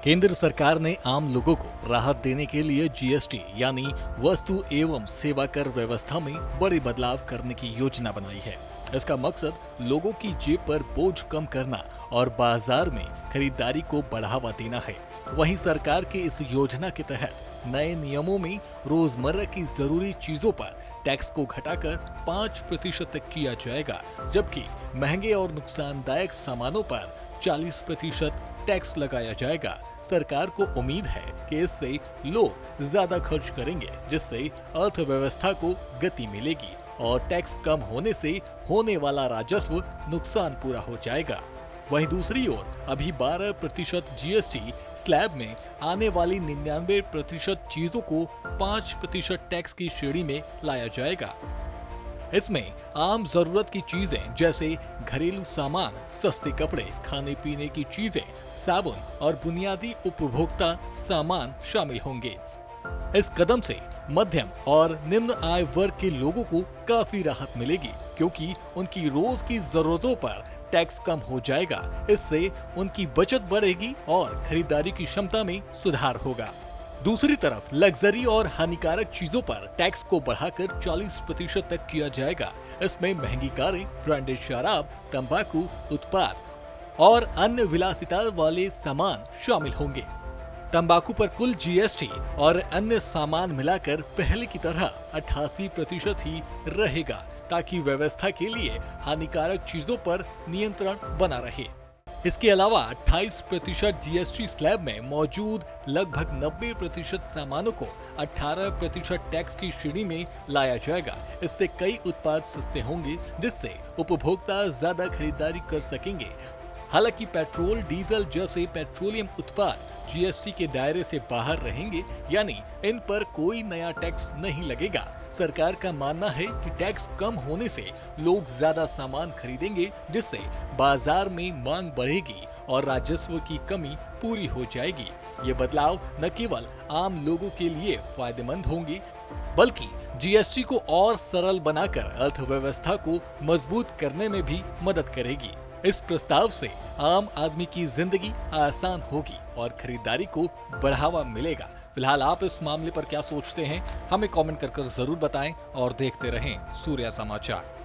केंद्र सरकार ने आम लोगों को राहत देने के लिए जीएसटी यानी वस्तु एवं सेवा कर व्यवस्था में बड़े बदलाव करने की योजना बनाई है। इसका मकसद लोगों की जेब पर बोझ कम करना और बाजार में खरीदारी को बढ़ावा देना है। वहीं सरकार की इस योजना के तहत नए नियमों में रोजमर्रा की जरूरी चीजों पर टैक्स को घटाकर 5% तक किया जाएगा, जबकि महंगे और नुकसानदायक सामानों पर 40% टैक्स लगाया जाएगा। सरकार को उम्मीद है कि इससे लोग ज्यादा खर्च करेंगे, जिससे अर्थव्यवस्था को गति मिलेगी और टैक्स कम होने से होने वाला राजस्व नुकसान पूरा हो जाएगा। वहीं दूसरी ओर अभी 12% जीएसटी स्लैब में आने वाली 99% चीजों को 5% टैक्स की श्रेणी में लाया जाएगा। इसमें आम जरूरत की चीजें जैसे घरेलू सामान, सस्ते कपड़े, खाने पीने की चीजें, साबुन और बुनियादी उपभोक्ता सामान शामिल होंगे। इस कदम से मध्यम और निम्न आय वर्ग के लोगों को काफी राहत मिलेगी, क्योंकि उनकी रोज की जरूरतों पर टैक्स कम हो जाएगा। इससे उनकी बचत बढ़ेगी और खरीदारी की क्षमता में सुधार होगा। दूसरी तरफ लग्जरी और हानिकारक चीजों पर टैक्स को बढ़ाकर 40% तक किया जाएगा। इसमें महंगी कारें, ब्रांडेड शराब, तंबाकू उत्पाद और अन्य विलासिता वाले सामान शामिल होंगे। तंबाकू पर कुल जीएसटी और अन्य सामान मिलाकर पहले की तरह 88% ही रहेगा, ताकि व्यवस्था के लिए हानिकारक चीजों पर नियंत्रण बना रहे। इसके अलावा 28% जीएसटी स्लैब में मौजूद लगभग 90% सामानों को 18% टैक्स की श्रेणी में लाया जाएगा। इससे कई उत्पाद सस्ते होंगे, जिससे उपभोक्ता ज्यादा खरीदारी कर सकेंगे। हालांकि पेट्रोल, डीजल जैसे पेट्रोलियम उत्पाद जीएसटी के दायरे से बाहर रहेंगे, यानी इन पर कोई नया टैक्स नहीं लगेगा। सरकार का मानना है कि टैक्स कम होने से लोग ज्यादा सामान खरीदेंगे, जिससे बाजार में मांग बढ़ेगी और राजस्व की कमी पूरी हो जाएगी। ये बदलाव न केवल आम लोगों के लिए फायदेमंद होंगे, बल्कि जीएसटी को और सरल बनाकर अर्थव्यवस्था को मजबूत करने में भी मदद करेगी। इस प्रस्ताव से आम आदमी की जिंदगी आसान होगी और खरीदारी को बढ़ावा मिलेगा। फिलहाल आप इस मामले पर क्या सोचते हैं, हमें कमेंट कर जरूर बताएं और देखते रहें सूर्या समाचार।